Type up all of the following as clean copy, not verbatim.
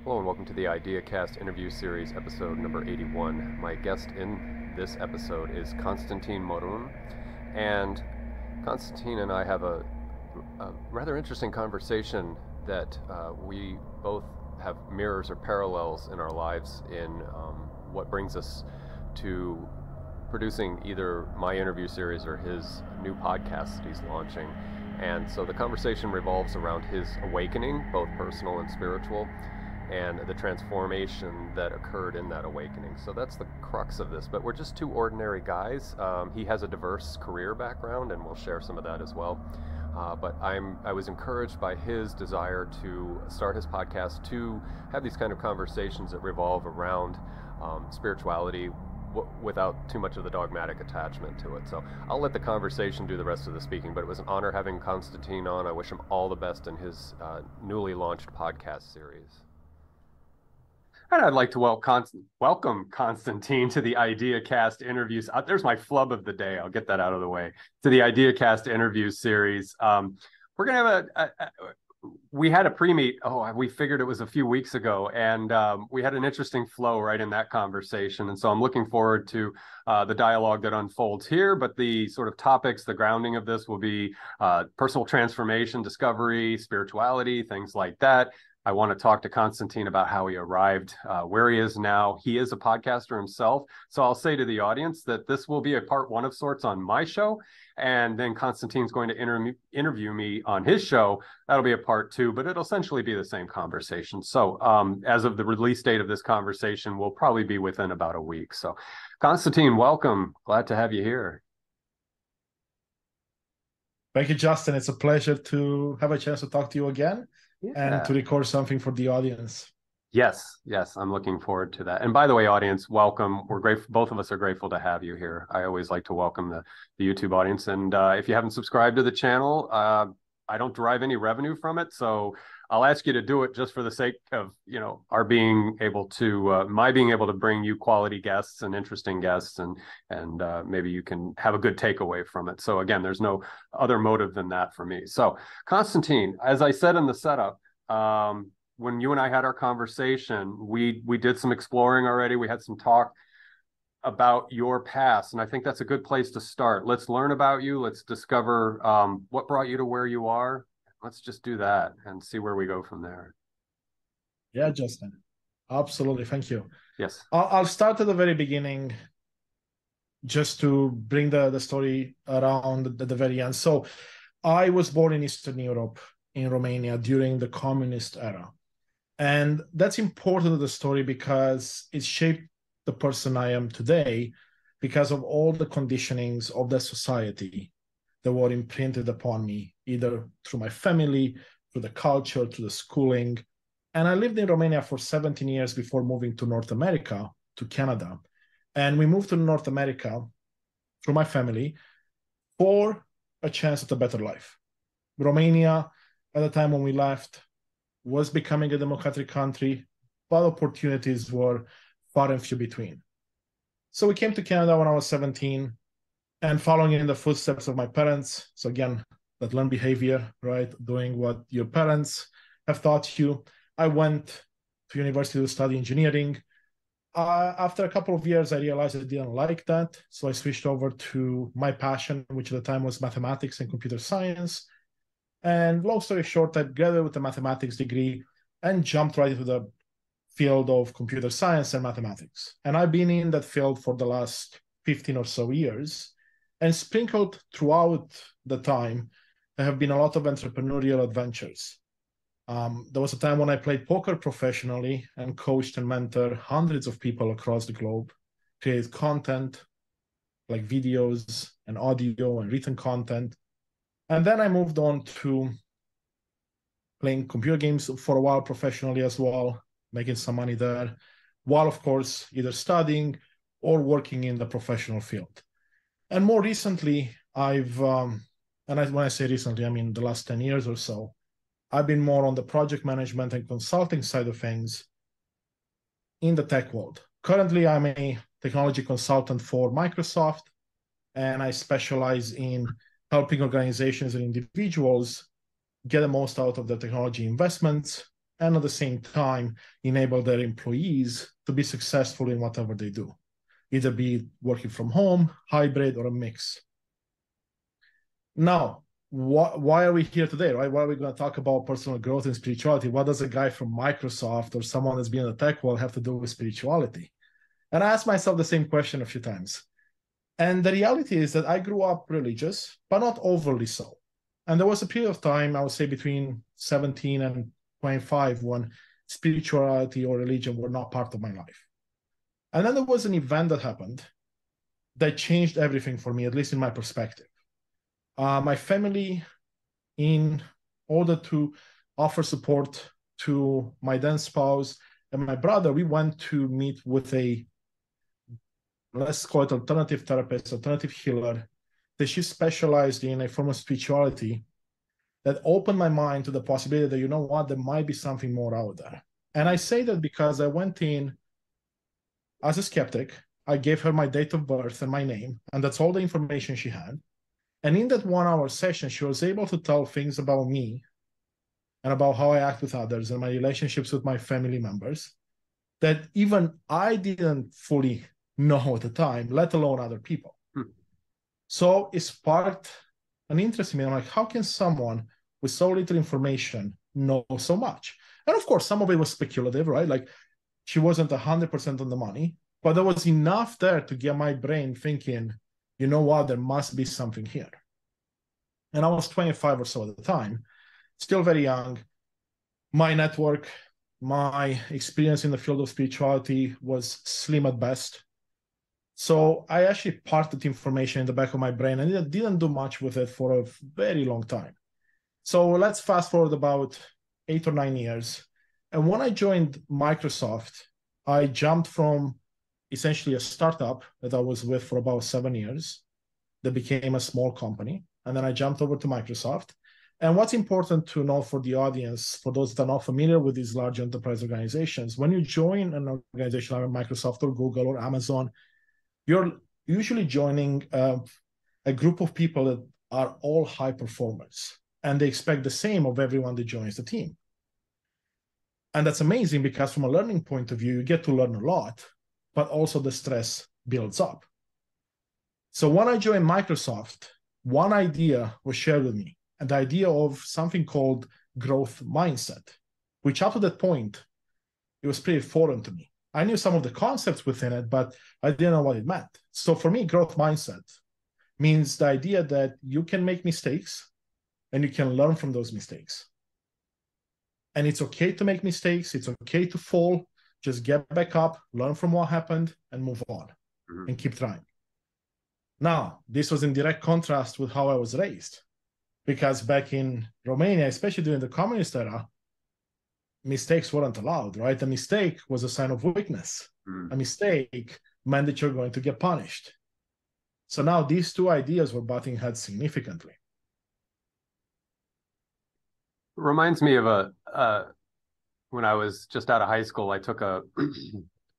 Hello and welcome to the IdeaCast interview series, episode number 81. My guest in this episode is Constantin Morun, and Constantin and I have a rather interesting conversation that we both have mirrors or parallels in our lives in what brings us to producing either my interview series or his new podcast that he's launching. And so the conversation revolves around his awakening, both personal and spiritual, and the transformation that occurred in that awakening. So that's the crux of this. But we're just two ordinary guys. He has a diverse career background, and we'll share some of that as well. But I was encouraged by his desire to start his podcast to have these kind of conversations that revolve around spirituality without too much of the dogmatic attachment to it. So I'll let the conversation do the rest of the speaking, but it was an honor having Constantin on. I wish him all the best in his newly launched podcast series. And I'd like to welcome Constantin to the IdeaCast interviews. There's my flub of the day. I'll get that out of the way. To the IdeaCast interview series. We're going to have we had a pre-meet. We figured it was a few weeks ago, and we had an interesting flow right in that conversation. And so I'm looking forward to the dialogue that unfolds here. But the sort of topics, the grounding of this will be personal transformation, discovery, spirituality, things like that. I want to talk to Constantin about how he arrived where he is now. He is a podcaster himself. So I'll say to the audience that this will be a part one of sorts on my show. And then Constantin's going to interview me on his show. That'll be a part two, but it'll essentially be the same conversation. So as of the release date of this conversation, will probably be within about a week. So Constantin, welcome. Glad to have you here. Thank you, Justin. It's a pleasure to have a chance to talk to you again. Yeah. And to record something for the audience. Yes, I'm looking forward to that. And by the way, audience, welcome. We're grateful. Both of us are grateful to have you here. I always like to welcome the YouTube audience. And if you haven't subscribed to the channel, I don't derive any revenue from it. So I'll ask you to do it just for the sake of, our being able to, my being able to bring you quality guests and interesting guests, and maybe you can have a good takeaway from it. So again, there's no other motive than that for me. So Constantin, as I said in the setup, when you and I had our conversation, we did some exploring already. We had some talk about your past, and I think that's a good place to start. Let's learn about you. Let's discover what brought you to where you are. Let's just do that and see where we go from there. Yeah, Justin. Absolutely. Thank you. Yes. I'll start at the very beginning just to bring the story around at the very end. So I was born in Eastern Europe, in Romania, during the communist era. And that's important to the story because it shaped the person I am today because of all the conditionings of the society that were imprinted upon me, either through my family, through the culture, through the schooling. And I lived in Romania for 17 years before moving to North America, to Canada. And we moved to North America through my family for a chance at a better life. Romania, at the time when we left, was becoming a democratic country, but opportunities were far and few between. So we came to Canada when I was 17, and following in the footsteps of my parents. So again, that learned behavior, right? Doing what your parents have taught you. I went to university to study engineering. After a couple of years, I realized I didn't like that. So I switched over to my passion, which at the time was mathematics and computer science. And long story short, I graduated with a mathematics degree and jumped right into the field of computer science and mathematics. And I've been in that field for the last 15 or so years. And sprinkled throughout the time, there have been a lot of entrepreneurial adventures. There was a time when I played poker professionally and coached and mentored hundreds of people across the globe, created content like videos and audio and written content. And then I moved on to playing computer games for a while professionally as well, making some money there, while of course either studying or working in the professional field. And more recently, when I say recently, I mean the last 10 years or so, I've been more on the project management and consulting side of things in the tech world. Currently, I'm a technology consultant for Microsoft, and I specialize in helping organizations and individuals get the most out of their technology investments and at the same time enable their employees to be successful in whatever they do, either be working from home, hybrid, or a mix. Now, why are we here today, right? Why are we going to talk about personal growth and spirituality? What does a guy from Microsoft or someone that's been in the tech world have to do with spirituality? And I asked myself the same question a few times. And the reality is that I grew up religious, but not overly so. And there was a period of time, I would say between 17 and 25, when spirituality or religion were not part of my life. And then there was an event that happened that changed everything for me, at least in my perspective. My family, in order to offer support to my then spouse and my brother, we went to meet with a, let's call it alternative therapist, alternative healer, that she specialized in a form of spirituality that opened my mind to the possibility that, you know what, there might be something more out there. And I say that because I went in as a skeptic. I gave her my date of birth and my name, and that's all the information she had. And in that 1 hour session, she was able to tell things about me and about how I act with others and my relationships with my family members that even I didn't fully know at the time, let alone other people. So it sparked an interest in me. I'm like, how can someone with so little information know so much? And of course, some of it was speculative, right? Like she wasn't 100% on the money, but there was enough there to get my brain thinking, you know what, there must be something here. And I was 25 or so at the time, still very young. My network, my experience in the field of spirituality was slim at best. So I actually parked information in the back of my brain and didn't do much with it for a very long time. So let's fast forward about 8 or 9 years. And when I joined Microsoft, I jumped from essentially a startup that I was with for about 7 years that became a small company. And then I jumped over to Microsoft. And what's important to know for the audience, for those that are not familiar with these large enterprise organizations, when you join an organization like Microsoft or Google or Amazon, you're usually joining a group of people that are all high performers, and they expect the same of everyone that joins the team. And that's amazing because from a learning point of view, you get to learn a lot, but also the stress builds up. So when I joined Microsoft, one idea was shared with me, and the idea of something called growth mindset, which up to that point, it was pretty foreign to me. I knew some of the concepts within it, but I didn't know what it meant. So for me, growth mindset means the idea that you can make mistakes and you can learn from those mistakes. And it's okay to make mistakes. It's okay to fall. Just get back up, learn from what happened, and move on and keep trying. Now, this was in direct contrast with how I was raised, because back in Romania, especially during the communist era, mistakes weren't allowed, right? A mistake was a sign of weakness. A mistake meant that you're going to get punished. So now these two ideas were butting heads significantly. Reminds me of when I was just out of high school, I took it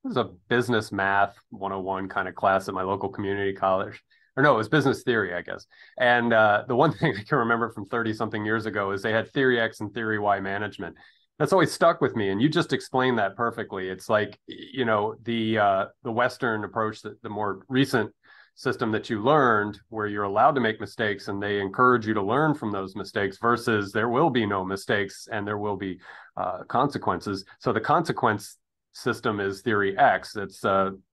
was a business math 101 kind of class at my local community college. Or no, it was business theory, I guess. And the one thing I can remember from 30-something years ago is they had theory X and theory Y management. That's always stuck with me. And you just explained that perfectly. It's like, you know, the Western approach, the more recent system that you learned, where you're allowed to make mistakes and they encourage you to learn from those mistakes, versus there will be no mistakes and there will be consequences. So the consequence system is theory X. It's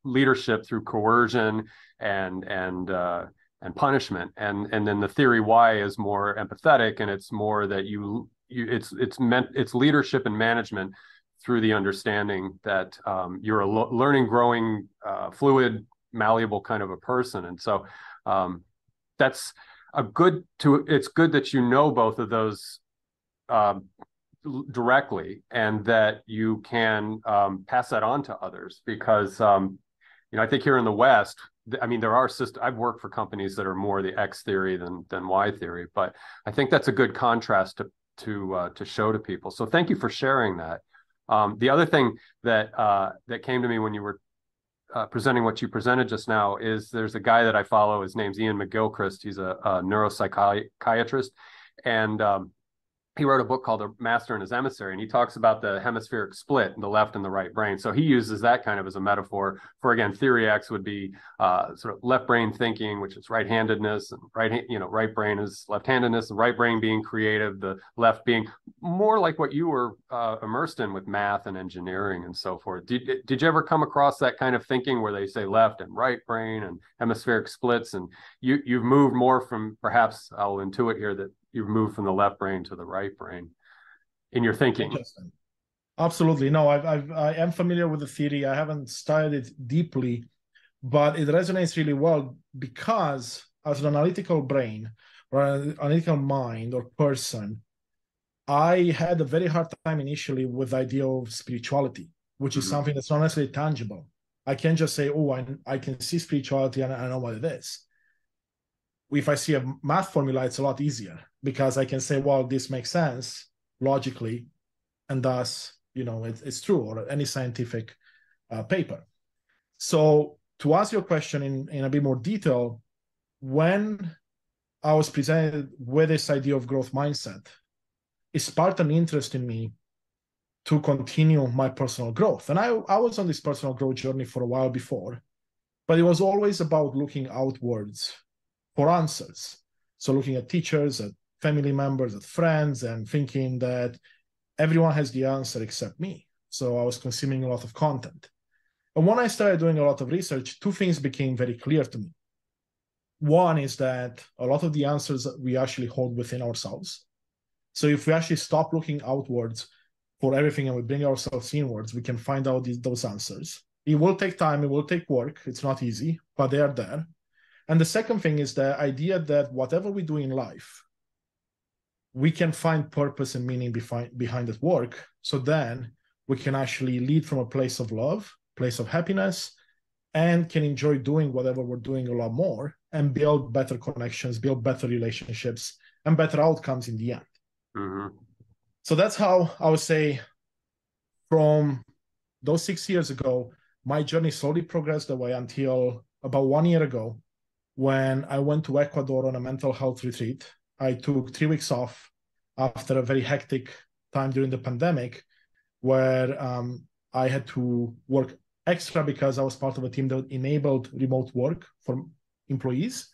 leadership through coercion and punishment. And then the theory Y is more empathetic, and it's more that it's leadership and management through the understanding that you're a learning, growing, fluid, malleable kind of a person. And so it's good that you know both of those directly, and that you can pass that on to others, because I think here in the West, I mean, there are systems. I've worked for companies that are more the X theory than Y theory, but I think that's a good contrast to show to people. So thank you for sharing that. The other thing that came to me when you were presenting what you presented just now is there's a guy that I follow. His name's Ian McGilchrist. He's a neuropsychiatrist, and he wrote a book called The Master and His Emissary, and he talks about the hemispheric split, the left and the right brain. So he uses that kind of as a metaphor for, again, theory X would be sort of left brain thinking, which is right-handedness, and right brain is left-handedness, the right brain being creative, the left being more like what you were immersed in with math and engineering and so forth. Did you ever come across that kind of thinking where they say left and right brain and hemispheric splits, and you've moved more from, perhaps I'll intuit here that you've moved from the left brain to the right brain in your thinking? Interesting. Absolutely. No, I am familiar with the theory. I haven't studied it deeply, but it resonates really well because as an analytical brain or an analytical mind or person, I had a very hard time initially with the idea of spirituality, which is something that's not necessarily tangible. I can't just say, oh, I can see spirituality and I know what it is. If I see a math formula, it's a lot easier because I can say, well, this makes sense logically, and thus, it's true, or any scientific paper. So to answer your question in a bit more detail, when I was presented with this idea of growth mindset, it sparked an interest in me to continue my personal growth. And I was on this personal growth journey for a while before, but it was always about looking outwards for answers. So looking at teachers, at family members, at friends, and thinking that everyone has the answer except me. So I was consuming a lot of content. And when I started doing a lot of research, two things became very clear to me. One is that a lot of the answers we actually hold within ourselves. So if we actually stop looking outwards for everything and we bring ourselves inwards, we can find out those answers. It will take time, it will take work. It's not easy, but they are there. And the second thing is the idea that whatever we do in life, we can find purpose and meaning behind that work. So then we can actually lead from a place of love, place of happiness, and can enjoy doing whatever we're doing a lot more and build better connections, build better relationships, and better outcomes in the end. Mm-hmm. So that's how I would say from those 6 years ago, my journey slowly progressed that way until about 1 year ago, when I went to Ecuador on a mental health retreat. I took 3 weeks off after a very hectic time during the pandemic, where I had to work extra because I was part of a team that enabled remote work for employees.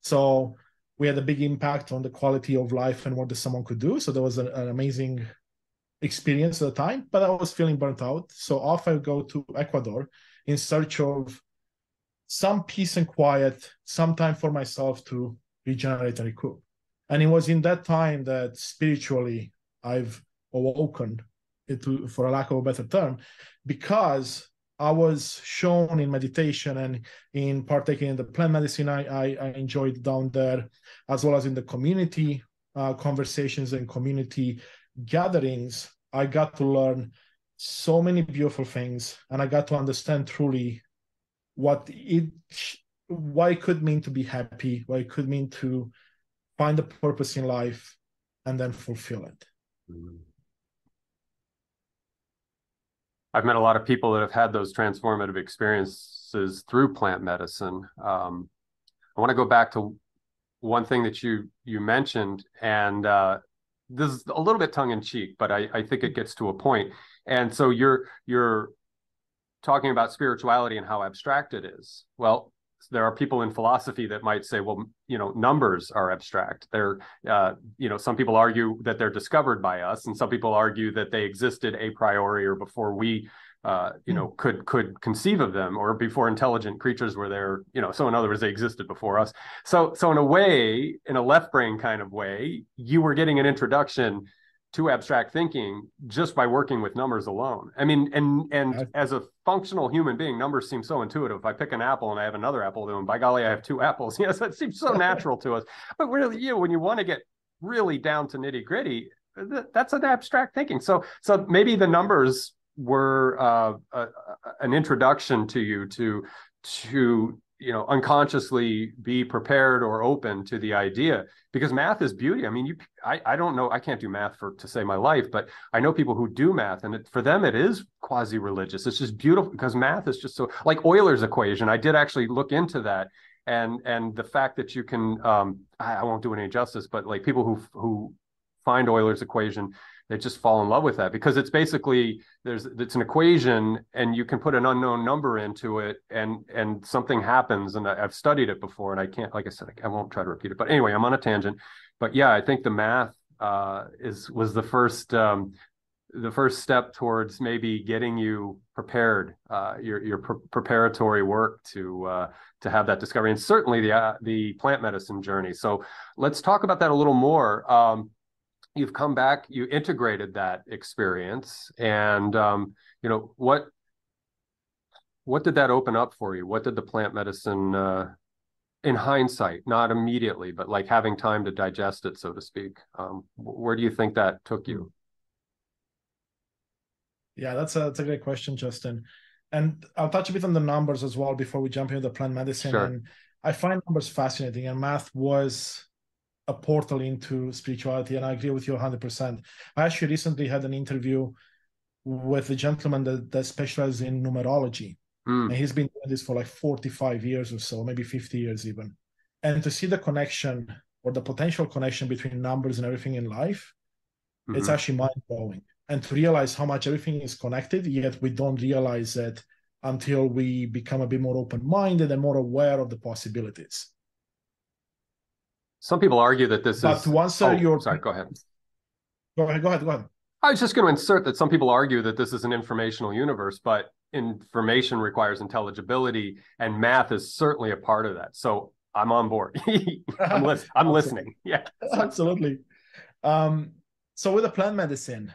So we had a big impact on the quality of life and what someone could do. So there was an amazing experience at the time, but I was feeling burnt out. So off I go to Ecuador in search of some peace and quiet, some time for myself to regenerate and recoup. And it was in that time that spiritually I've awoken, for a lack of a better term, because I was shown in meditation and in partaking in the plant medicine I enjoyed down there, as well as in the community conversations and community gatherings. I got to learn so many beautiful things, and I got to understand truly what it could mean to be happy, what it could mean to find a purpose in life and then fulfill it. I've met a lot of people that have had those transformative experiences through plant medicine. I want to go back to one thing that you mentioned, and this is a little bit tongue-in-cheek, but I think it gets to a point. And so you're talking about spirituality and how abstract it is. Well, there are people in philosophy that might say, well, numbers are abstract. They're, some people argue that they're discovered by us, and some people argue that they existed a priori or before we, could conceive of them, or before intelligent creatures were there. So in other words, they existed before us. So in a way, in a left brain kind of way, you were getting an introduction to abstract thinking just by working with numbers alone. I mean, and as a functional human being, numbers seem so intuitive. If I pick an apple and I have another apple, then by golly, I have 2 apples. Yes, that seems so natural to us. But really, when you want to get really down to nitty gritty, that's an abstract thinking. So maybe the numbers were an introduction to you to unconsciously be prepared or open to the idea, because math is beauty. I mean, I don't know, I can't do math to save my life, but I know people who do math, and for them it is quasi-religious. It's just beautiful because math is just so, like Euler's equation. I did actually look into that, and the fact that you can, I won't do any justice, but like people who find Euler's equation, they just fall in love with that, because it's basically it's an equation and you can put an unknown number into it and something happens. And I've studied it before, and I can't, like I said, I won't try to repeat it. But anyway, I'm on a tangent. But yeah, I think the math was the first step towards maybe getting you prepared, your preparatory work to have that discovery, and certainly the plant medicine journey. So let's talk about that a little more. You've come back, you integrated that experience, and what did that open up for you? What did the plant medicine, in hindsight, not immediately, but like having time to digest it, so to speak, where do you think that took you? Yeah, that's a great question, Justin. And I'll touch a bit on the numbers as well before we jump into the plant medicine. Sure. And I find numbers fascinating, and math was a portal into spirituality, and I agree with you 100%. I actually recently had an interview with a gentleman that specializes in numerology. And he's been doing this for like 45 years or so, maybe 50 years even. And to see the connection or the potential connection between numbers and everything in life, it's actually mind-blowing. And to realize how much everything is connected, yet we don't realize it until we become a bit more open-minded and more aware of the possibilities. Some people argue that this But to answer your... Sorry, go ahead. Go ahead. I was just going to insert that some people argue that this is an informational universe, but information requires intelligibility, and math is certainly a part of that. So I'm on board. I'm listening. Yeah. Absolutely. So with the plant medicine,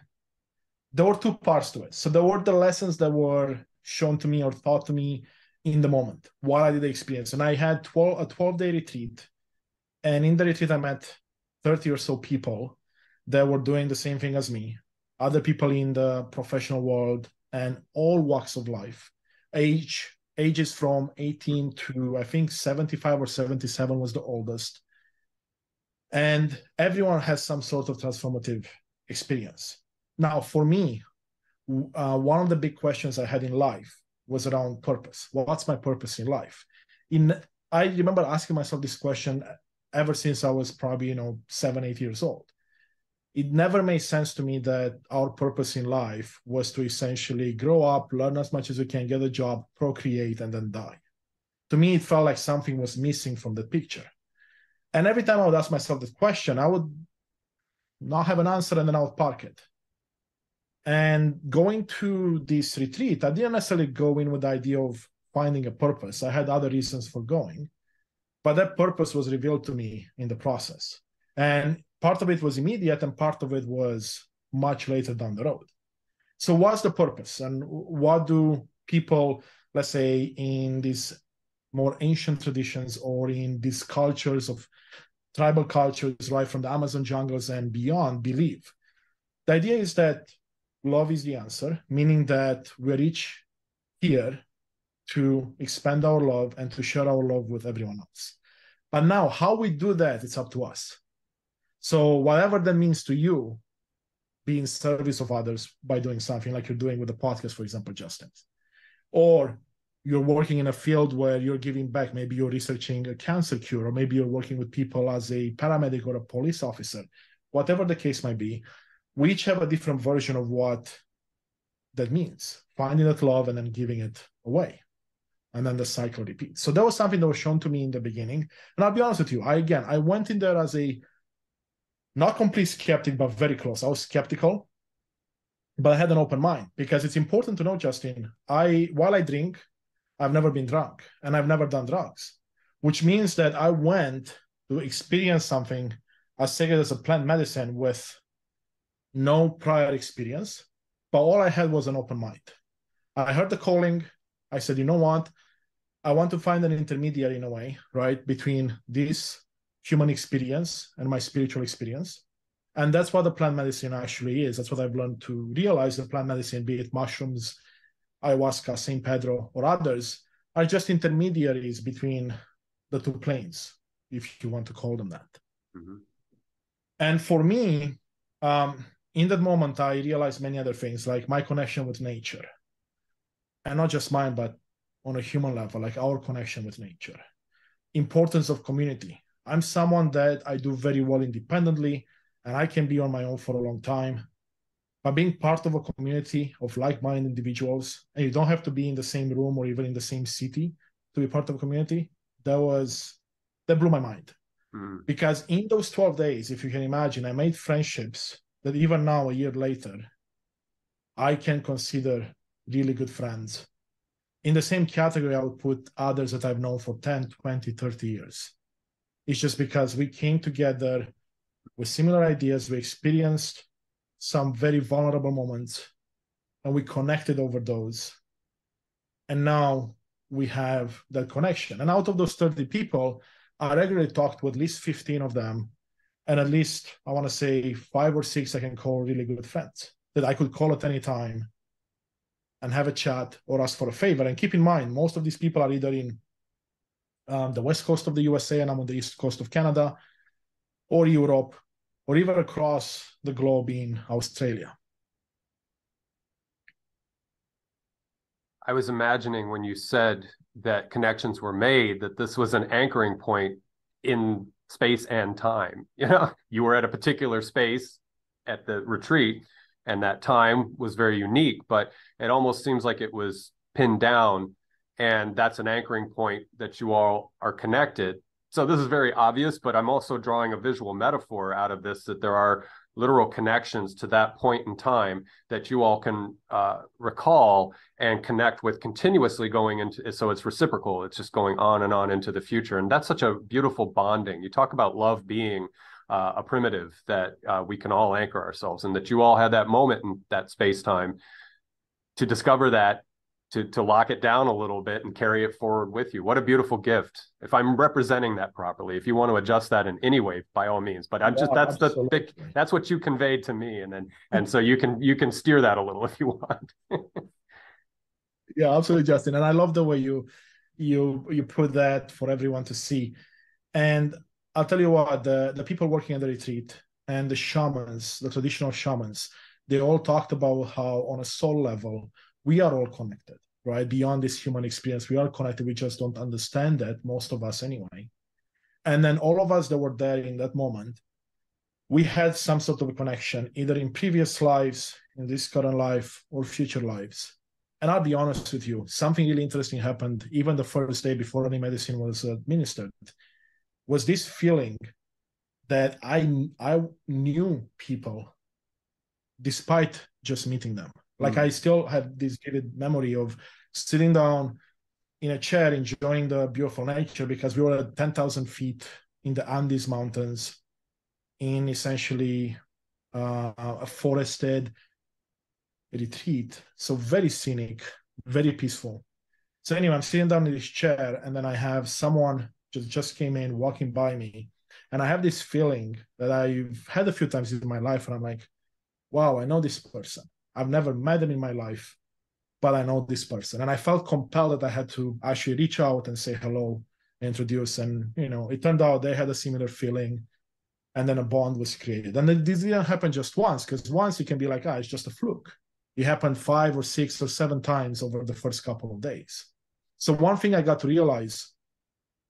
there were two parts to it. So there were the lessons that were shown to me or taught to me in the moment while I did the experience. And I had a 12-day retreat. And in the retreat, I met 30 or so people that were doing the same thing as me, other people in the professional world, and all walks of life. Ages from 18 to, I think, 75 or 77 was the oldest. And everyone has some sort of transformative experience. Now, for me, one of the big questions I had in life was around purpose. What's my purpose in life? I remember asking myself this question ever since I was probably 7, 8 years old. It never made sense to me that our purpose in life was to essentially grow up, learn as much as we can, get a job, procreate, and then die. To me, it felt like something was missing from the picture. And every time I would ask myself this question, I would not have an answer, and then I would park it. And going to this retreat, I didn't necessarily go in with the idea of finding a purpose. I had other reasons for going, but that purpose was revealed to me in the process. And part of it was immediate, and part of it was much later down the road. So what's the purpose? And what do people, let's say, in these more ancient traditions or in these cultures of tribal cultures, right from the Amazon jungles and beyond, believe? The idea is that love is the answer, meaning that we're each here to expand our love and to share our love with everyone else. But now, how we do that, it's up to us. So whatever that means to you, be in service of others by doing something like you're doing with the podcast, for example, Justin. Or you're working in a field where you're giving back. Maybe you're researching a cancer cure, or maybe you're working with people as a paramedic or a police officer. Whatever the case might be, we each have a different version of what that means. Finding that love and then giving it away. And then the cycle repeats. So that was something that was shown to me in the beginning. And I'll be honest with you, I went in there as a not complete skeptic, but very close. I was skeptical, but I had an open mind, because it's important to know, Justin, while I drink, I've never been drunk and I've never done drugs, which means that I went to experience something as sacred as a plant medicine with no prior experience, but all I had was an open mind. I heard the calling. I said, you know what? I want to find an intermediary in a way, right, between this human experience and my spiritual experience. And that's what the plant medicine actually is. That's what I've learned to realize. The plant medicine, be it mushrooms, ayahuasca, St. Pedro, or others, are just intermediaries between the two planes, if you want to call them that. Mm-hmm. And for me, in that moment, I realized many other things, like my connection with nature. And not just mine, but on a human level, like our connection with nature. Importance of community. I'm someone that I do very well independently. and I can be on my own for a long time. But being part of a community of like-minded individuals, and you don't have to be in the same room or even in the same city to be part of a community, that blew my mind. Because in those 12 days, if you can imagine, I made friendships that even now, a year later, I can consider really good friends. In the same category, I would put others that I've known for 10, 20, 30 years. It's just because we came together with similar ideas, we experienced some very vulnerable moments, and we connected over those. And now we have that connection. And out of those 30 people, I regularly talk to at least 15 of them. And at least, I want to say 5 or 6 I can call really good friends that I could call at any time and have a chat or ask for a favor. And keep in mind, most of these people are either in the west coast of the USA, and I'm on the east coast of Canada, or Europe, or even across the globe in Australia. I was imagining when you said that connections were made, that this was an anchoring point in space and time. You know, you were at a particular space at the retreat, and that time was very unique, but it almost seems like it was pinned down, and that's an anchoring point that you all are connected. So this is very obvious, but I'm also drawing a visual metaphor out of this, that there are literal connections to that point in time that you all can recall and connect with continuously going into, so it's reciprocal. It's just going on and on into the future. And that's such a beautiful bonding. You talk about love being a primitive that we can all anchor ourselves, and that you all had that moment in that space-time to discover that, to lock it down a little bit and carry it forward with you. What a beautiful gift. If I'm representing that properly, if you want to adjust that in any way, by all means, but I'm just, that's absolutely. That's what you conveyed to me. And so you can steer that a little if you want. Yeah, absolutely, Justin. And I love the way you put that for everyone to see. And I'll tell you what, the people working at the retreat and the shamans, the traditional shamans, they all talked about how on a soul level, we are all connected, right? Beyond this human experience, we are connected. We just don't understand that, most of us anyway. And then all of us that were there in that moment, we had some sort of a connection, either in previous lives, in this current life, or future lives. And I'll be honest with you, something really interesting happened even the first day before any medicine was administered, was this feeling that I knew people despite just meeting them. Like I still have this vivid memory of sitting down in a chair, enjoying the beautiful nature, because we were at 10,000 feet in the Andes Mountains in essentially a forested retreat. So very scenic, very peaceful. So anyway, I'm sitting down in this chair, and then I have someone just came in walking by me. And I have this feeling that I've had a few times in my life, and I'm like, wow, I know this person. I've never met them in my life, but I know this person. And I felt compelled that I had to actually reach out and say hello, introduce. And, you know, it turned out they had a similar feeling, and then a bond was created. And this didn't happen just once, because once you can be like, it's just a fluke. It happened 5 or 6 or 7 times over the first couple of days. So one thing I got to realize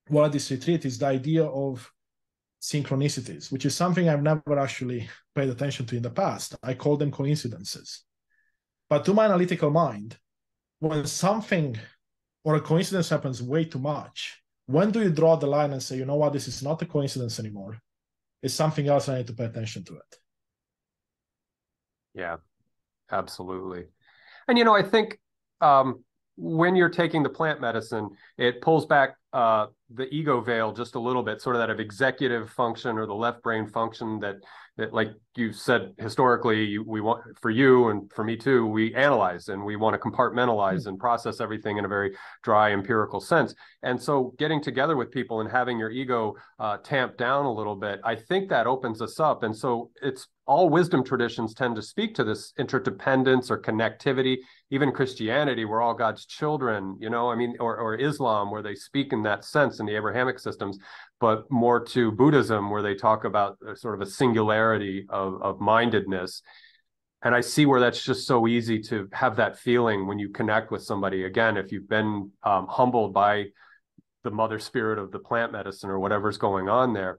while at this retreat is the idea of synchronicities, which is something I've never actually paid attention to in the past. I call them coincidences. But to my analytical mind, when something or a coincidence happens way too much, when do you draw the line and say, you know what, this is not a coincidence anymore? It's something else, I need to pay attention to it. Yeah, absolutely. And, you know, I think when you're taking the plant medicine, it pulls back the ego veil just a little bit, sort of that of executive function or the left brain function that like you said, historically, we want, for you and for me too, we analyze and we want to compartmentalize and process everything in a very dry empirical sense. And so getting together with people and having your ego tamped down a little bit, I think that opens us up. And so it's all wisdom traditions tend to speak to this interdependence or connectivity. Even Christianity, we're all God's children, you know, I mean, or Islam, where they speak in that sense in the Abrahamic systems, but more to Buddhism, where they talk about sort of a singularity of mindedness. And I see where that's just so easy to have that feeling when you connect with somebody. Again, if you've been humbled by the mother spirit of the plant medicine or whatever's going on there,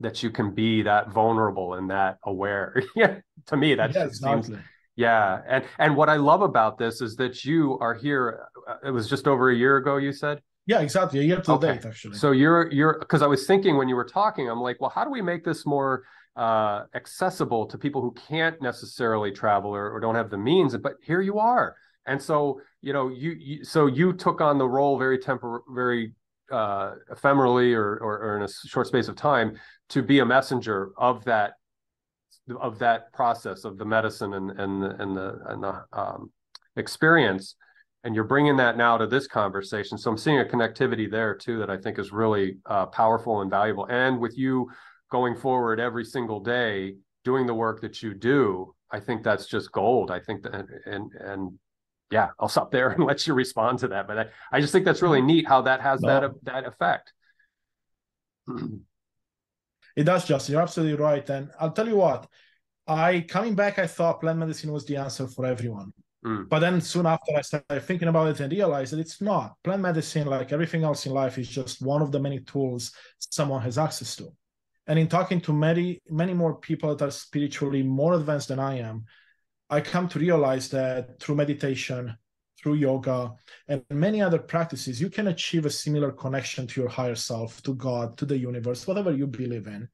that you can be that vulnerable and that aware. Yeah, to me, that Yeah, just seems, exactly. yeah. And what I love about this is that you are here. It was just over a year ago, you said? Yeah, exactly. A year to the Okay. date, actually. So you're because I was thinking when you were talking, I'm like, well, how do we make this more accessible to people who can't necessarily travel or don't have the means? But here you are. And so, so you took on the role very ephemerally or in a short space of time to be a messenger of that process of the medicine and the experience, and you're bringing that now to this conversation. So I'm seeing a connectivity there too that I think is really powerful and valuable. And with you going forward every single day doing the work that you do, I think that's just gold. I think that and yeah, I'll stop there and let you respond to that. But I just think that's really neat how that has No, that effect. it does, Justin. You're absolutely right. And I'll tell you what, I coming back, I thought plant medicine was the answer for everyone. Mm. But then soon after, I started thinking about it and realized that it's not. Plant medicine, like everything else in life, is just one of the many tools someone has access to. And in talking to many, many more people that are spiritually more advanced than I am, I come to realize that through meditation, through yoga, and many other practices, you can achieve a similar connection to your higher self, to God, to the universe, whatever you believe in.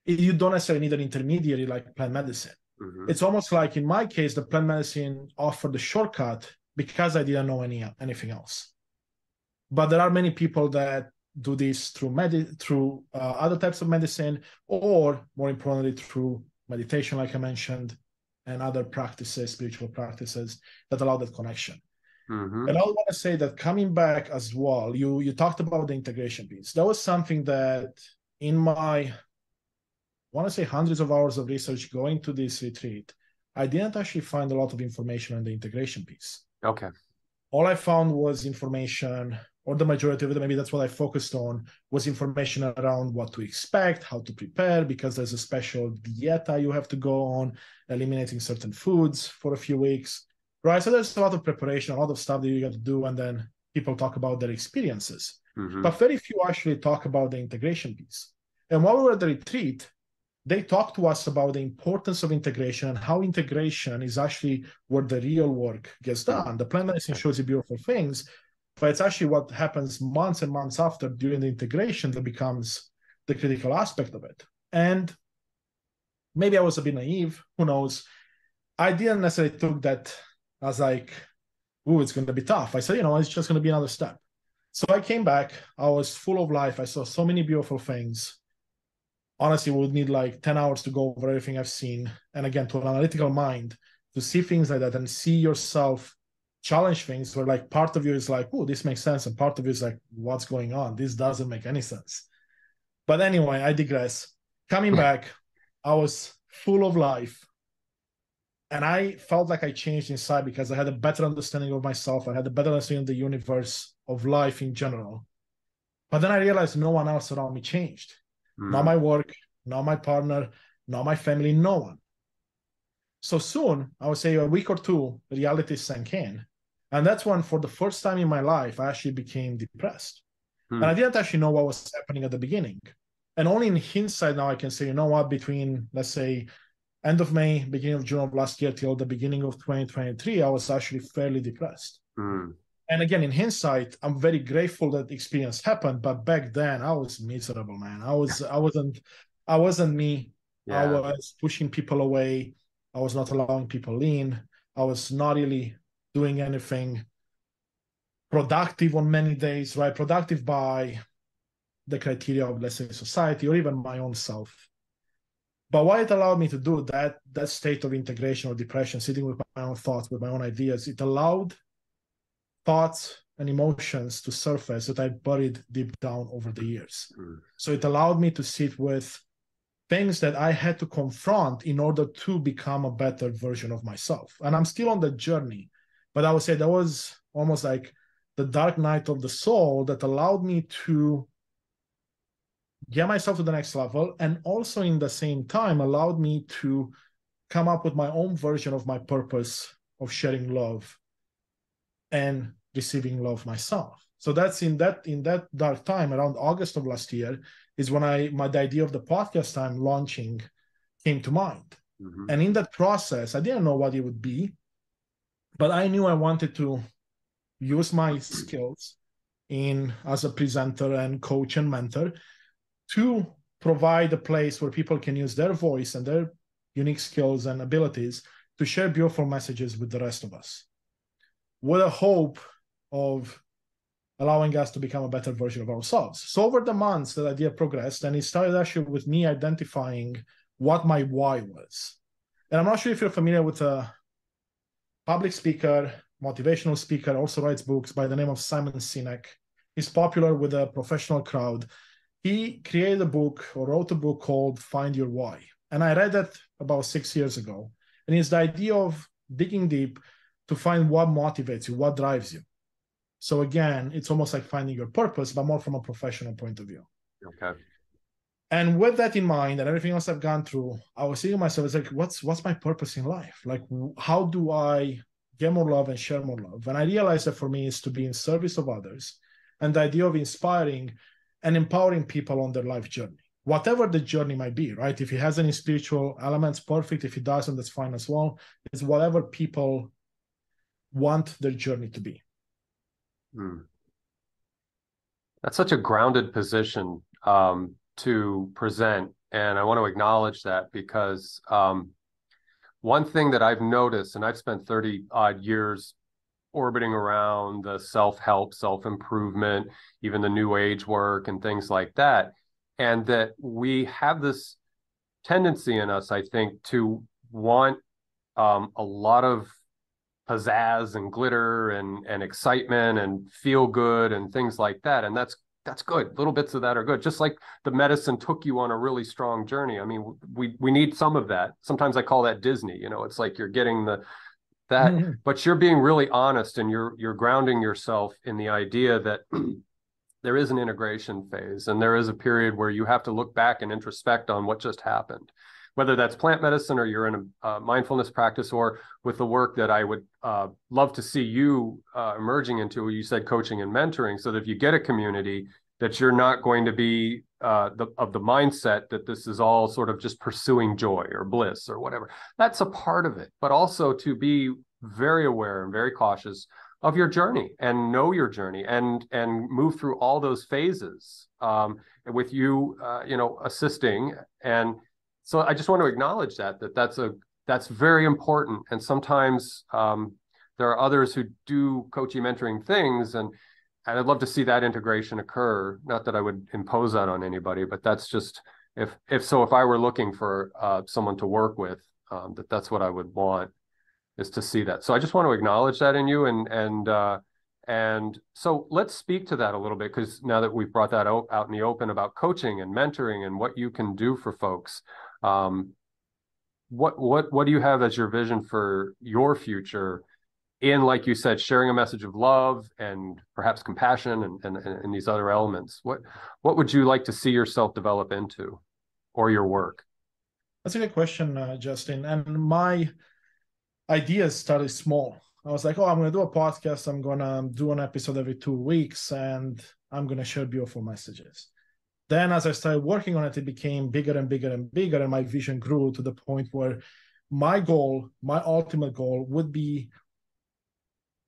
You don't necessarily need an intermediary like plant medicine. Mm-hmm. It's almost like in my case, the plant medicine offered the shortcut because I didn't know anything else. But there are many people that do this through other types of medicine, or more importantly, through meditation, like I mentioned, and other practices, spiritual practices that allow that connection. Mm-hmm. And I want to say that coming back as well, you talked about the integration piece. That was something that in my I want to say hundreds of hours of research going to this retreat, I didn't actually find a lot of information on the integration piece. Okay. All I found was information, or the majority of it, maybe that's what I focused on, was information around what to expect, how to prepare, because there's a special dieta you have to go on, eliminating certain foods for a few weeks, right? So there's a lot of preparation, a lot of stuff that you got to do, and then people talk about their experiences. Mm-hmm. But very few actually talk about the integration piece. And while we were at the retreat, they talk to us about the importance of integration and how integration is actually where the real work gets done. The plant medicine shows you beautiful things, but it's actually what happens months and months after during the integration that becomes the critical aspect of it. And maybe I was a bit naive, who knows? I didn't necessarily took that as like, oh, it's going to be tough. I said, it's just going to be another step. So I came back. I was full of life. I saw so many beautiful things. Honestly, we would need like 10 hours to go over everything I've seen. And again, to an analytical mind, to see things like that and see yourself challenge things where like part of you is like, oh, this makes sense. And part of you is like, what's going on? This doesn't make any sense. But anyway, I digress. Coming back, I was full of life. And I felt like I changed inside because I had a better understanding of myself. I had a better understanding of the universe, of life in general. But then I realized no one else around me changed. Not my work, not my partner, not my family, no one. So soon, I would say a week or two, reality sank in. And that's when, for the first time in my life, I actually became depressed. And I didn't actually know what was happening at the beginning. And only in hindsight now I can say, you know what, between, let's say, end of May, beginning of June of last year till the beginning of 2023, I was actually fairly depressed. And again, in hindsight, I'm very grateful that the experience happened. But back then, I was miserable, man. I wasn't me. Yeah. I was pushing people away. I was not allowing people in. I was not really doing anything productive on many days, right? Productive by the criteria of, let's say, society or even my own self. But what it allowed me to do, that state of integration or depression, sitting with my own thoughts, with my own ideas, it allowed thoughts and emotions to surface that I buried deep down over the years. So it allowed me to sit with things that I had to confront in order to become a better version of myself. And I'm still on the journey, but I would say that was almost like the dark night of the soul that allowed me to get myself to the next level, and also in the same time allowed me to come up with my own version of my purpose of sharing love and receiving love myself. So that's in that dark time around August of last year is when the idea of the podcast I'm launching came to mind. Mm-hmm. And in that process, I didn't know what it would be, but I knew I wanted to use my skills as a presenter and coach and mentor to provide a place where people can use their voice and their unique skills and abilities to share beautiful messages with the rest of us, with a hope of allowing us to become a better version of ourselves. So over the months, that idea progressed, and it started actually with me identifying what my why was. And I'm not sure if you're familiar with a public speaker, motivational speaker, also writes books by the name of Simon Sinek. He's popular with a professional crowd. He created a book or wrote a book called Find Your Why. And I read that about 6 years ago. And it's the idea of digging deep to find what motivates you, what drives you. So again, it's almost like finding your purpose, but more from a professional point of view. Okay. And with that in mind and everything else I've gone through, I was thinking to myself, it's like, what's my purpose in life? Like, how do I get more love and share more love? And I realized that for me is to be in service of others, and the idea of inspiring and empowering people on their life journey, whatever the journey might be, right? If it has any spiritual elements, perfect. If it doesn't, that's fine as well. It's whatever people want their journey to be. That's such a grounded position to present, and I want to acknowledge that because one thing that I've noticed, and I've spent 30 odd years orbiting around the self-help, self-improvement, even the new age work and things like that, and that we have this tendency in us, I think, to want a lot of pizzazz and glitter and excitement and feel good and things like that. And that's good. Little bits of that are good. Just like the medicine took you on a really strong journey. I mean, we need some of that. Sometimes I call that Disney, it's like you're getting that, but you're being really honest, and you're grounding yourself in the idea that there is an integration phase, and there is a period where you have to look back and introspect on what just happened. Whether that's plant medicine or you're in a mindfulness practice, or with the work that I would love to see you emerging into, you said coaching and mentoring, so that if you get a community, that you're not going to be of the mindset that this is all sort of just pursuing joy or bliss or whatever. That's a part of it, but also to be very aware and very cautious of your journey and know your journey and move through all those phases with you, assisting. And so I just want to acknowledge that's very important. And sometimes there are others who do coaching, mentoring things, and I'd love to see that integration occur. Not that I would impose that on anybody, but that's just if I were looking for someone to work with, that's what I would want, is to see that. So I just want to acknowledge that in you, and so let's speak to that a little bit, because now that we've brought that out in the open about coaching and mentoring and what you can do for folks. What do you have as your vision for your future in, like you said, sharing a message of love and perhaps compassion and these other elements? What would you like to see yourself develop into, or your work? That's a good question, Justin. And my ideas started small. I was like, I'm going to do a podcast. I'm going to do an episode every 2 weeks, and I'm going to share beautiful messages. Then as I started working on it, it became bigger and bigger and bigger, and my vision grew to the point where my ultimate goal would be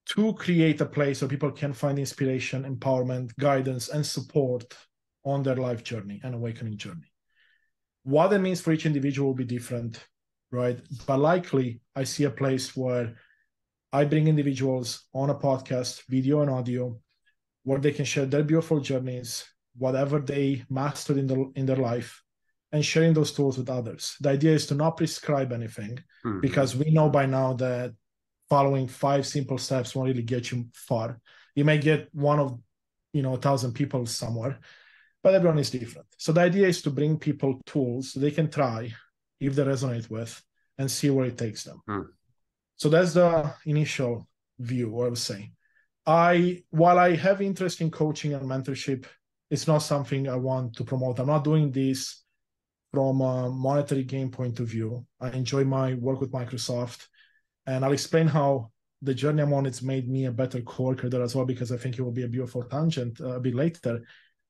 to create a place where people can find inspiration, empowerment, guidance, and support on their life journey and awakening journey. What that means for each individual will be different, right? But likely, I see a place where I bring individuals on a podcast, video and audio, where they can share their beautiful journeys, whatever they mastered in their life, and sharing those tools with others. The idea is to not prescribe anything, because we know by now that following 5 simple steps won't really get you far. You may get one of 1,000 people somewhere, but everyone is different. So the idea is to bring people tools so they can try if they resonate with, and see where it takes them. So that's the initial view, I would say. While I have interest in coaching and mentorship, it's not something I want to promote. I'm not doing this from a monetary gain point of view. I enjoy my work with Microsoft, and I'll explain how the journey I'm on, it's made me a better coworker there as well, because I think it will be a beautiful tangent a bit later.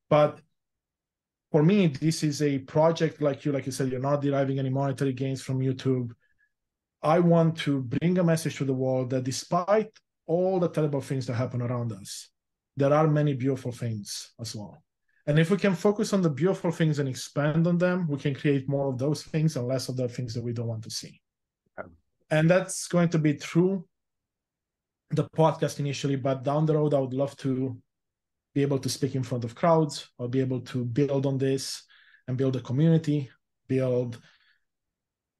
But for me, this is a project like you said, you're not deriving any monetary gains from YouTube. I want to bring a message to the world that despite all the terrible things that happen around us, there are many beautiful things as well. And if we can focus on the beautiful things and expand on them, we can create more of those things and less of the things that we don't want to see. Okay. And that's going to be through the podcast initially, but down the road, I would love to be able to speak in front of crowds, or be able to build on this and build a community, build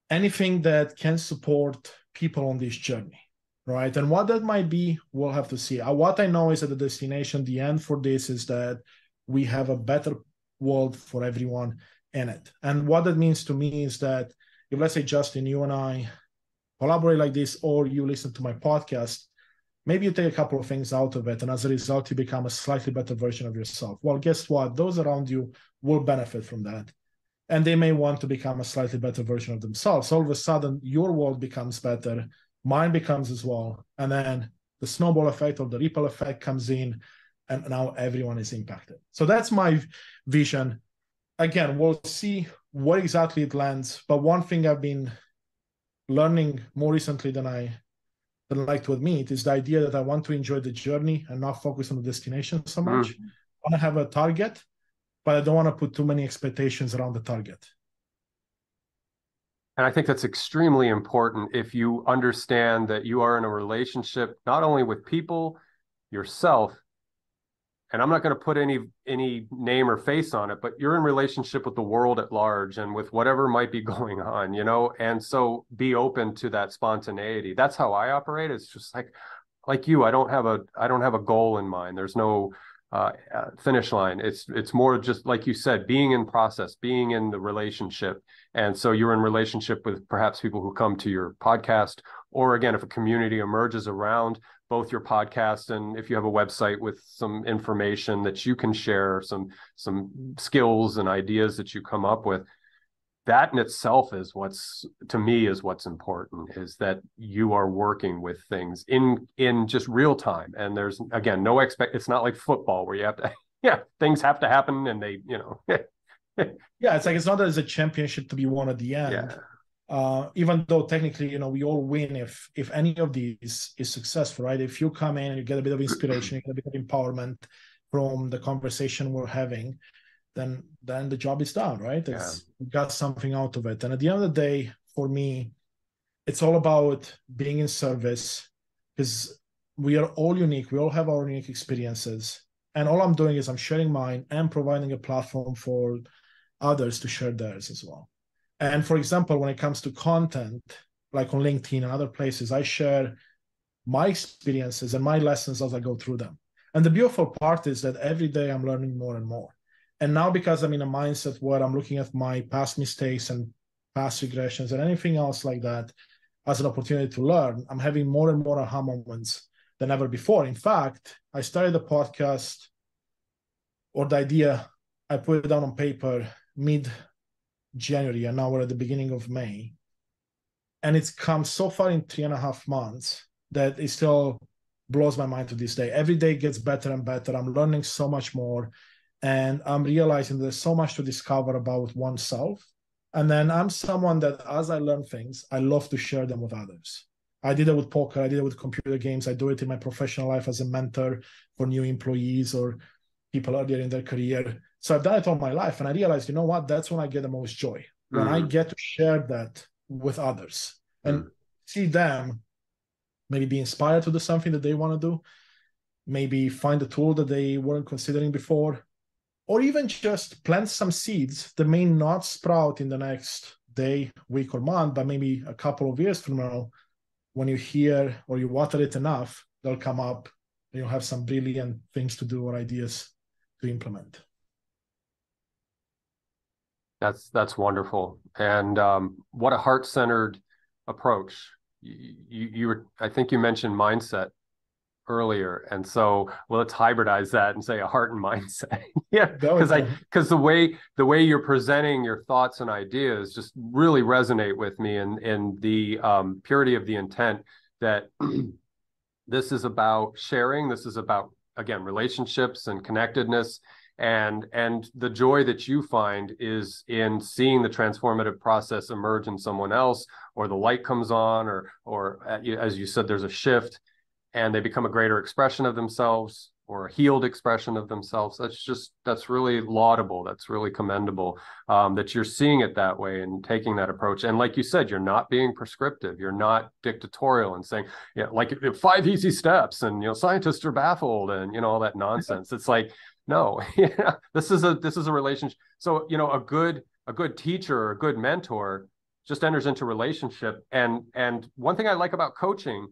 anything that can support people on this journey, right? And what that might be, we'll have to see. What I know is that the destination, the end for this, is that we have a better world for everyone in it. And what that means to me is that if, let's say, Justin, you and I collaborate like this, or you listen to my podcast, maybe you take a couple of things out of it, and as a result, you become a slightly better version of yourself. Well, guess what? Those around you will benefit from that. And they may want to become a slightly better version of themselves. All of a sudden, your world becomes better, mine becomes as well. And then the snowball effect or the ripple effect comes in, and now everyone is impacted. So that's my vision. Again, we'll see where exactly it lands. But one thing I've been learning more recently than I like to admit is the idea that I want to enjoy the journey and not focus on the destination so much. I want to have a target, but I don't want to put too many expectations around the target. And I think that's extremely important if you understand that you are in a relationship, not only with people, yourself, and I'm not going to put any name or face on it, but you're in relationship with the world at large and with whatever might be going on, you know? And so be open to that spontaneity. That's how I operate. It's just like you, I don't have a goal in mind. There's no finish line. It's more just like you said, being in process, being in the relationship. And so you're in relationship with perhaps people who come to your podcast, or again, if a community emerges around both your podcast, and if you have a website with some information that you can share, some skills and ideas that you come up with, that in itself is what's important, is that you are working with things in just real time. And there's, again, it's not like football where you have to, things have to happen and they, Yeah, it's like, it's not that there's a championship to be won at the end. Yeah. Even though technically, we all win if any of these is successful, right? If you come in and you get a bit of inspiration, you get a bit of empowerment from the conversation we're having, then the job is done, right? We got something out of it. And at the end of the day, for me, it's all about being in service, because we are all unique. We all have our unique experiences. And all I'm doing is I'm sharing mine and providing a platform for others to share theirs as well. And for example, when it comes to content, like on LinkedIn and other places, I share my experiences and my lessons as I go through them. And the beautiful part is that every day I'm learning more and more. And now, because I'm in a mindset where I'm looking at my past mistakes and past regressions and anything else like that as an opportunity to learn, I'm having more and more aha moments than ever before. In fact, I started the podcast, or the idea, I put it down on paper mid-January, and now we're at the beginning of May. And it's come so far in 3.5 months that it still blows my mind to this day. Every day gets better and better. I'm learning so much more. And I'm realizing there's so much to discover about oneself. And then I'm someone that, as I learn things, I love to share them with others. I did it with poker. I did it with computer games. I do it in my professional life as a mentor for new employees or people earlier in their career. So I've done it all my life. And I realized, you know what? That's when I get the most joy. When I get to share that with others and see them maybe be inspired to do something that they want to do, maybe find a tool that they weren't considering before, or even just plant some seeds that may not sprout in the next day, week, or month, but maybe a couple of years from now, when you hear or you water it enough, they'll come up and you'll have some brilliant things to do or ideas to implement. That's wonderful. And what a heart-centered approach. You were, I think you mentioned mindset earlier, and so let's hybridize that and say a heart and mindset. Because the way you're presenting your thoughts and ideas just really resonate with me, and the purity of the intent that This is about sharing. This is about, again, relationships and connectedness. And the joy that you find is in seeing the transformative process emerge in someone else, or the light comes on, or as you said, there's a shift and they become a greater expression of themselves or a healed expression of themselves. That's really laudable. That's really commendable, that you're seeing it that way and taking that approach. And like you said, you're not being prescriptive. You're not dictatorial and saying, yeah, like 5 easy steps and, scientists are baffled and, all that nonsense. It's like, no, yeah, this is a relationship. So, a good teacher or a good mentor just enters into relationship. And one thing I like about coaching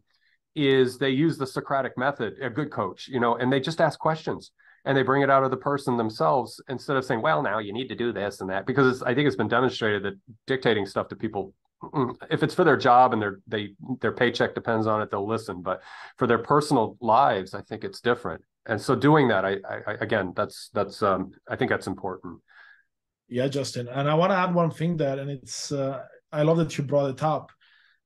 is they use the Socratic method, a good coach, and they just ask questions and they bring it out of the person themselves instead of saying, well, now you need to do this and that, because I think it's been demonstrated that dictating stuff to people, if it's for their job and their paycheck depends on it, they'll listen. But for their personal lives, I think it's different. And so doing that, I again, that's I think that's important. Yeah, Justin. And I want to add one thing there, and it's I love that you brought it up,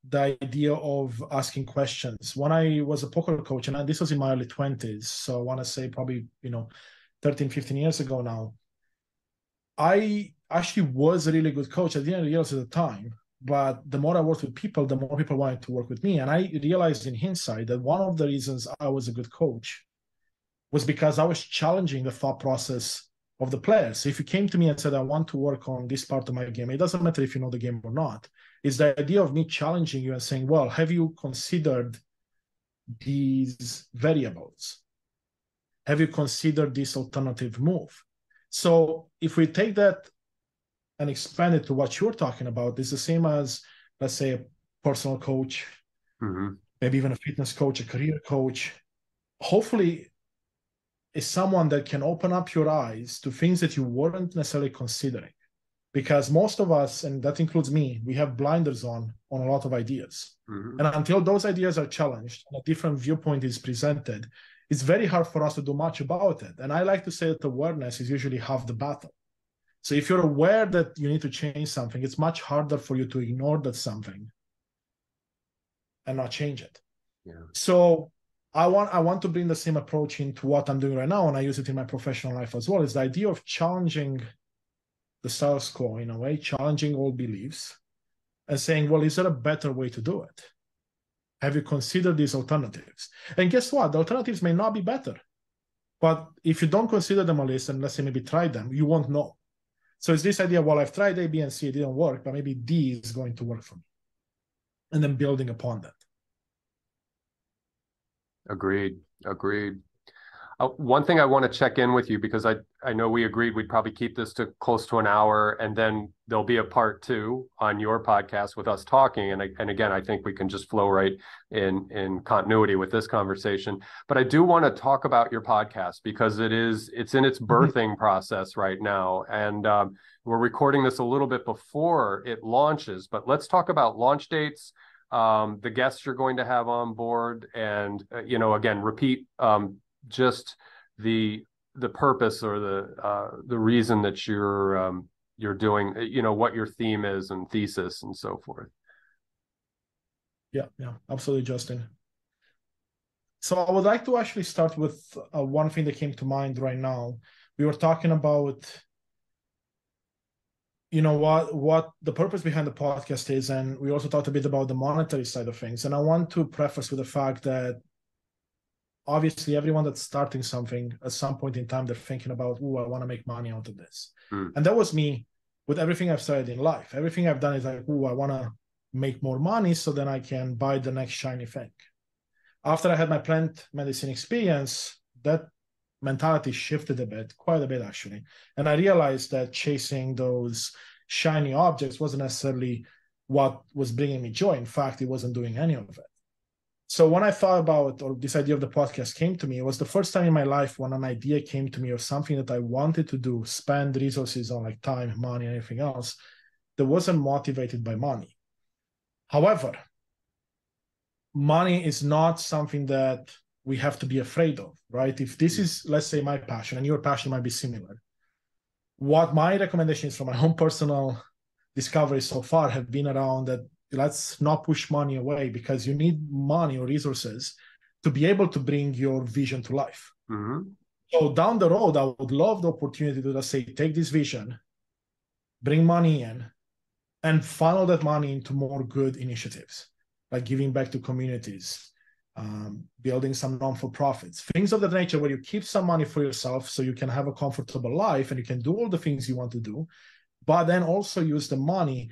the idea of asking questions. When I was a poker coach, and this was in my early 20s, so I want to say probably 13, 15 years ago now, I actually was a really good coach. I didn't realize at the time, but the more I worked with people, the more people wanted to work with me. And I realized in hindsight that one of the reasons I was a good coach was because I was challenging the thought process of the players. So if you came to me and said, I want to work on this part of my game, it doesn't matter if you know the game or not. It's the idea of me challenging you and saying, well, have you considered these variables? Have you considered this alternative move? So if we take that and expand it to what you're talking about, it's the same as, let's say, a personal coach, maybe even a fitness coach, a career coach. Hopefully, is someone that can open up your eyes to things that you weren't necessarily considering. Because most of us, and that includes me, we have blinders on a lot of ideas. And until those ideas are challenged and a different viewpoint is presented, it's very hard for us to do much about it. And I like to say that awareness is usually half the battle. So if you're aware that you need to change something, it's much harder for you to ignore that something and not change it. Yeah. So I want to bring the same approach into what I'm doing right now, and I use it in my professional life as well, is the idea of challenging the status quo in a way, challenging old beliefs and saying, well, is there a better way to do it? Have you considered these alternatives? And guess what? The alternatives may not be better. But if you don't consider them a list and let's say maybe try them, you won't know. So it's this idea, well, I've tried A, B, and C, it didn't work, but maybe D is going to work for me. And then building upon that. Agreed. One thing I want to check in with you, because I know we agreed we'd probably keep this to close to an hour, and then there'll be a part 2 on your podcast with us talking. And again, I think we can just flow right in continuity with this conversation. But I do want to talk about your podcast because it's in its birthing process right now. And we're recording this a little bit before it launches, but let's talk about launch dates, the guests you're going to have on board, and again, repeat just the purpose or the reason that you're doing, what your theme is and thesis and so forth. Yeah, absolutely, Justin. So I would like to actually start with one thing that came to mind right now. We were talking about what the purpose behind the podcast is, and we also talked a bit about the monetary side of things. And I want to preface with the fact that obviously everyone that's starting something at some point in time, they're thinking about, I want to make money out of this. And that was me with everything I've started in life. Everything I've done is like, I want to make more money so then I can buy the next shiny thing. After I had my plant medicine experience, that mentality shifted quite a bit actually. And I realized that chasing those shiny objects wasn't necessarily what was bringing me joy. In fact, it wasn't doing any of it. So when I thought about, or this idea of the podcast came to me, it was the first time in my life when an idea came to me or something that I wanted to do, spend resources on like time, money, and anything else, that wasn't motivated by money. However, money is not something that we have to be afraid of, right? If this is, let's say, my passion and your passion might be similar, what my recommendations from my own personal discovery so far have been around that let's not push money away, because you need money or resources to be able to bring your vision to life. Mm-hmm. So down the road, I would love the opportunity to just say, take this vision, bring money in, and funnel that money into more good initiatives, like giving back to communities, building some non-for-profits, things of that nature, where you keep some money for yourself so you can have a comfortable life and you can do all the things you want to do, but then also use the money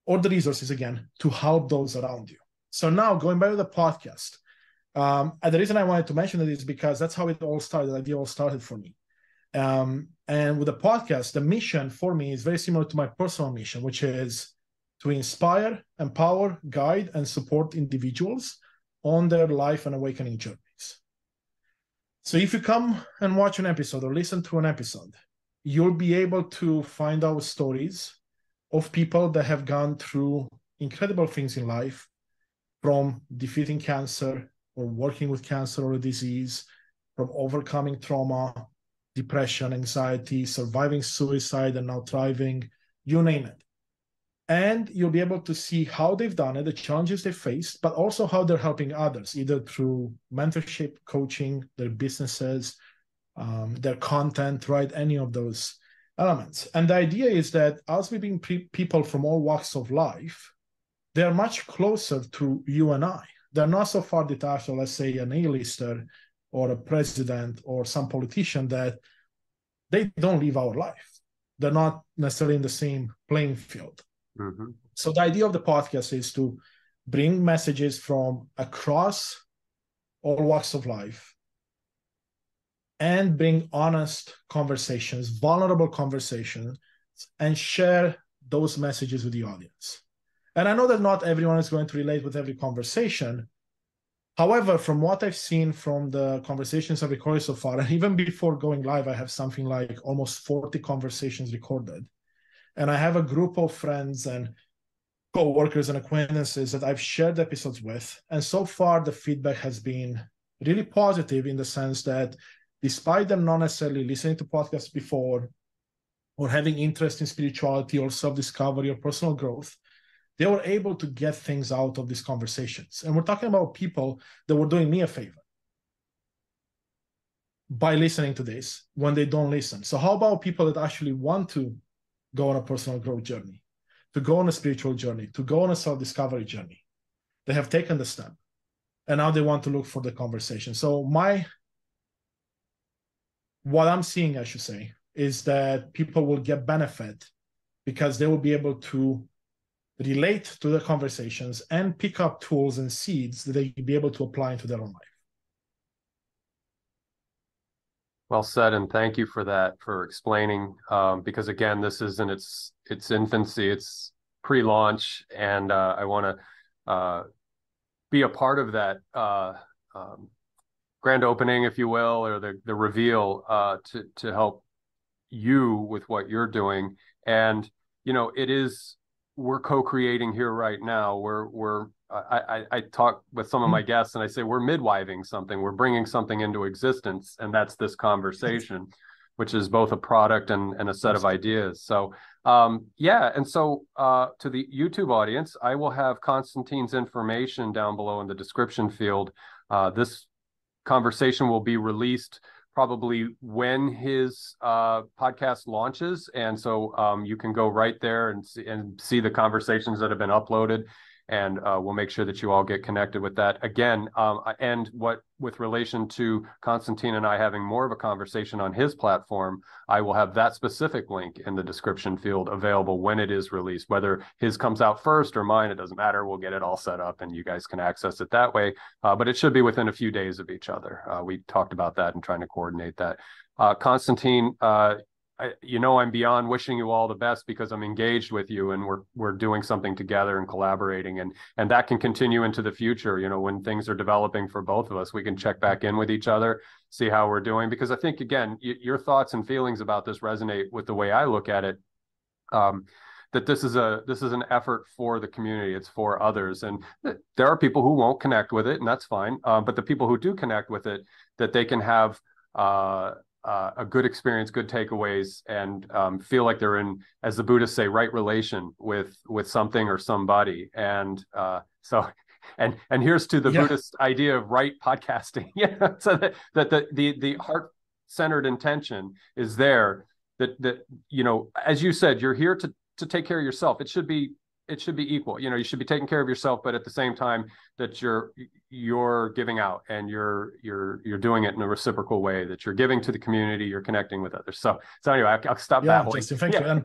or the resources, again, to help those around you. So now, going back to the podcast, and the reason I wanted to mention it is because that's how it all started. The idea all started for me. And with the podcast, the mission for me is very similar to my personal mission, which is to inspire, empower, guide, and support individuals on their life and awakening journeys. So if you come and watch an episode or listen to an episode, you'll be able to find out stories of people that have gone through incredible things in life, from defeating cancer or working with cancer or a disease, from overcoming trauma, depression, anxiety, surviving suicide, and now thriving, you name it. And you'll be able to see how they've done it, the challenges they faced, but also how they're helping others, either through mentorship, coaching, their businesses, their content, right? Any of those elements. And the idea is that as we bring people from all walks of life, they're much closer to you and I. They're not so far detached, or let's say an A-lister or a president or some politician, that they don't live our life. They're not necessarily in the same playing field. Mm-hmm. So the idea of the podcast is to bring messages from across all walks of life and bring honest conversations, vulnerable conversations, and share those messages with the audience. And I know that not everyone is going to relate with every conversation. However, from what I've seen from the conversations I've recorded so far, and even before going live, I have something like almost 40 conversations recorded. And I have a group of friends and co-workers and acquaintances that I've shared episodes with. And so far, the feedback has been really positive, in the sense that despite them not necessarily listening to podcasts before or having interest in spirituality or self-discovery or personal growth, they were able to get things out of these conversations. And we're talking about people that were doing me a favor by listening to this when they don't listen. So how about people that actually want to go on a personal growth journey, to go on a spiritual journey, to go on a self-discovery journey? They have taken the step, and now they want to look for the conversation. So what I'm seeing, I should say, is that people will get benefit because they will be able to relate to the conversations and pick up tools and seeds that they will be able to apply into their own life. Well said, and thank you for that, for explaining, because again, this is in its infancy, it's pre-launch, and I want to be a part of that grand opening, if you will, or the reveal, to help you with what you're doing. And we're co-creating here right now. I talk with some of my guests and I say, we're midwiving something. We're bringing something into existence, and that's this conversation, which is both a product and a set of ideas. So, and so to the YouTube audience, I will have Constantin's information down below in the description field. This conversation will be released probably when his podcast launches. And so you can go right there and see the conversations that have been uploaded. And we'll make sure that you all get connected with that. Again, and with relation to Constantin and I having more of a conversation on his platform, I will have that specific link in the description field available when it is released. Whether his comes out first or mine, it doesn't matter. We'll get it all set up and you guys can access it that way. But it should be within a few days of each other. We talked about that and trying to coordinate that. Constantin, I'm beyond wishing you all the best, because I'm engaged with you and we're doing something together and collaborating, and that can continue into the future. When things are developing for both of us, we can check back in with each other, see how we're doing, because I think, again, your thoughts and feelings about this resonate with the way I look at it. That this is an effort for the community. It's for others, and there are people who won't connect with it, and that's fine. But the people who do connect with it, that they can have a good experience, good takeaways, and feel like they're in, as the Buddhists say, right relation with something or somebody. And so And here's to the Yeah. Buddhist idea of right podcasting. So that the heart-centered intention is there. That as you said, you're here to take care of yourself. It should be equal. You should be taking care of yourself, but at the same time that you're giving out, and you're doing it in a reciprocal way, that you're giving to the community, you're connecting with others. So anyway, I'll stop that. Justin, thank you. And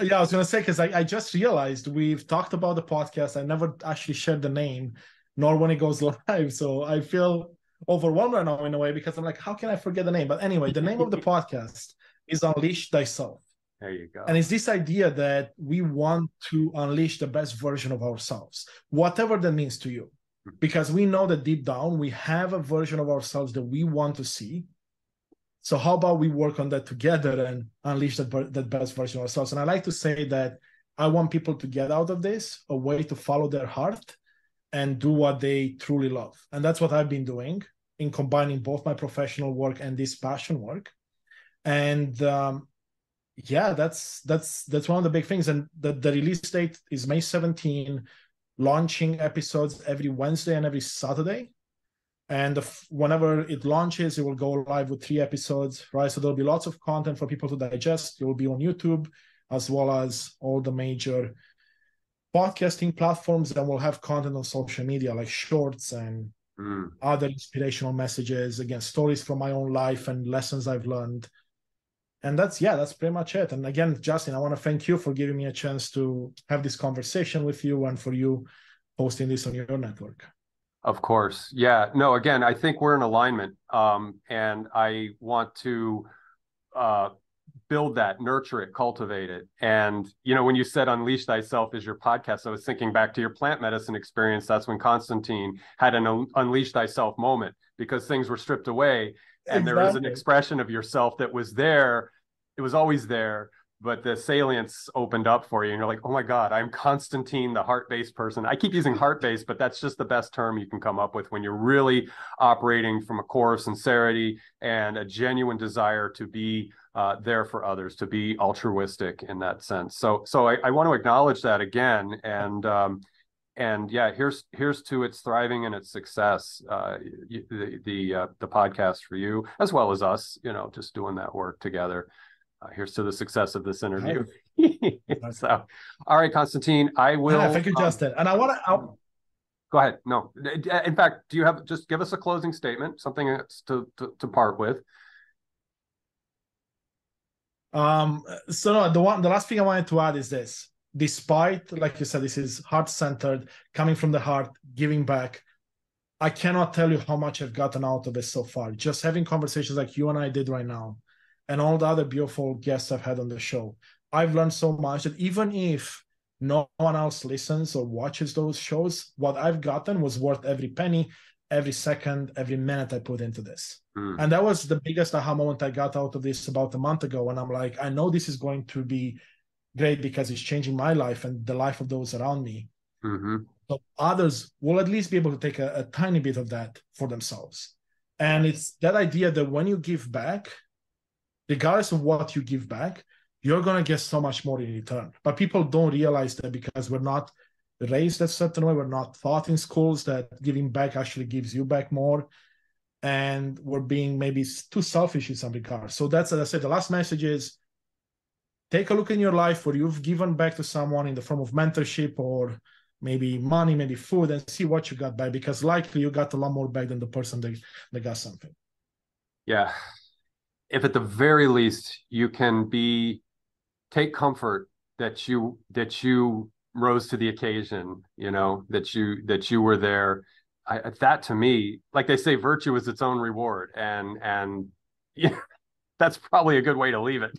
yeah, I was gonna say, because I just realized we've talked about the podcast. I never actually shared the name, nor when it goes live. So I feel overwhelmed right now in a way, because I'm like, how can I forget the name? But anyway, the name of the podcast is Unleash Thyself. There you go. And it's this idea that we want to unleash the best version of ourselves, whatever that means to you. Because we know that deep down, we have a version of ourselves that we want to see. So how about we work on that together and unleash that best version of ourselves? And I like to say that I want people to get out of this a way to follow their heart and do what they truly love. And that's what I've been doing in combining both my professional work and this passion work. And that's one of the big things. And the release date is May 17, launching episodes every Wednesday and every Saturday. And whenever it launches, it will go live with 3 episodes, right? So there'll be lots of content for people to digest. It will be on YouTube, as well as all the major podcasting platforms. And we'll have content on social media, like shorts and other inspirational messages, again, stories from my own life and lessons I've learned. And that's pretty much it. And again, Justin, I want to thank you for giving me a chance to have this conversation with you, and for you posting this on your network. Of course. Yeah. No, again, I think we're in alignment. And I want to build that, nurture it, cultivate it. And, when you said Unleash Thyself is your podcast, I was thinking back to your plant medicine experience. That's when Constantin had an Unleash Thyself moment, because things were stripped away. And there was an expression of yourself that was there. It was always there, but the salience opened up for you, and you're like, oh my God, I'm Constantin, the heart-based person. I keep using heart-based, but that's just the best term you can come up with when you're really operating from a core of sincerity and a genuine desire to be there for others, to be altruistic in that sense. So I want to acknowledge that again. And yeah, here's to its thriving and its success, the podcast for you, as well as us, just doing that work together. Here's to the success of this interview. So, all right, Constantin, I will. Yeah, thank you, Justin. And I want to. Go ahead. No, in fact, do you have, just give us a closing statement, something to part with? So no, the last thing I wanted to add is this. Despite, like you said, this is heart-centered, coming from the heart, giving back, I cannot tell you how much I've gotten out of it so far. Just having conversations like you and I did right now, and all the other beautiful guests I've had on the show, I've learned so much that even if no one else listens or watches those shows, what I've gotten was worth every penny, every second, every minute I put into this. And that was the biggest aha moment I got out of this about a month ago. And I'm like, I know this is going to be great because it's changing my life and the life of those around me. So others will at least be able to take a tiny bit of that for themselves. And it's that idea that when you give back, regardless of what you give back, you're going to get so much more in return. But people don't realize that because we're not raised a certain way. We're not taught in schools that giving back actually gives you back more. And we're being maybe too selfish in some regards. So that's, as I said, the last message is take a look in your life where you've given back to someone in the form of mentorship or maybe money, maybe food, and see what you got back, because likely you got a lot more back than the person that got something. Yeah. If at the very least you can take comfort that you rose to the occasion, that you were there. That to me, like they say, virtue is its own reward, and yeah, that's probably a good way to leave it.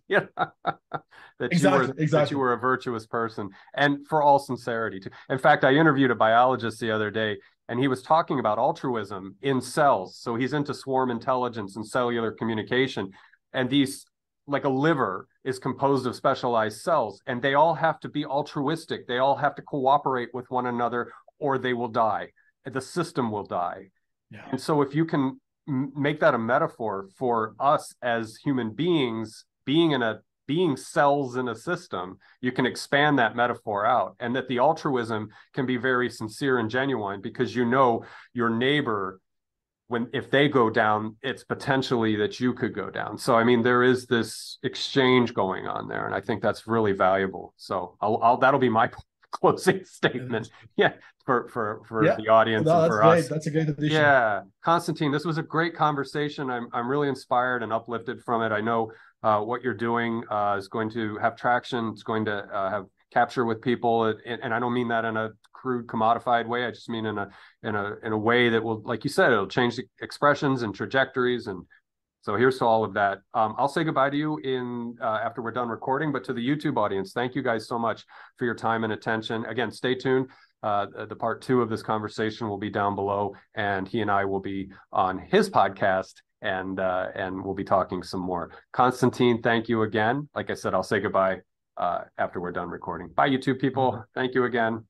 That you were a virtuous person, and for all sincerity too. In fact, I interviewed a biologist the other day, and he was talking about altruism in cells. So he's into swarm intelligence and cellular communication, and these, like a liver, is composed of specialized cells, and they all have to be altruistic. They all have to cooperate with one another, or they will die. The system will die. Yeah. And so if you can make that a metaphor for us as human beings being in a being cells in a system, you can expand that metaphor out, and that the altruism can be very sincere and genuine, because you know your neighbor, if they go down, it's potentially that you could go down. So I mean, there is this exchange going on there, and I think that's really valuable. So that'll be my closing statement. Yeah, for the audience, no, and that's for great. us. That's a great addition. Yeah, Constantin, this was a great conversation. I'm really inspired and uplifted from it. I know what you're doing is going to have traction. It's going to have capture with people, and I don't mean that in a crude, commodified way. I just mean in a way that will, like you said, it'll change the expressions and trajectories. And so here's to all of that. I'll say goodbye to you after we're done recording, but to the YouTube audience, thank you guys so much for your time and attention. Again, stay tuned. The part 2 of this conversation will be down below, and he and I will be on his podcast, and we'll be talking some more. Constantin, thank you again. Like I said, I'll say goodbye after we're done recording. Bye, YouTube people. Thank you again.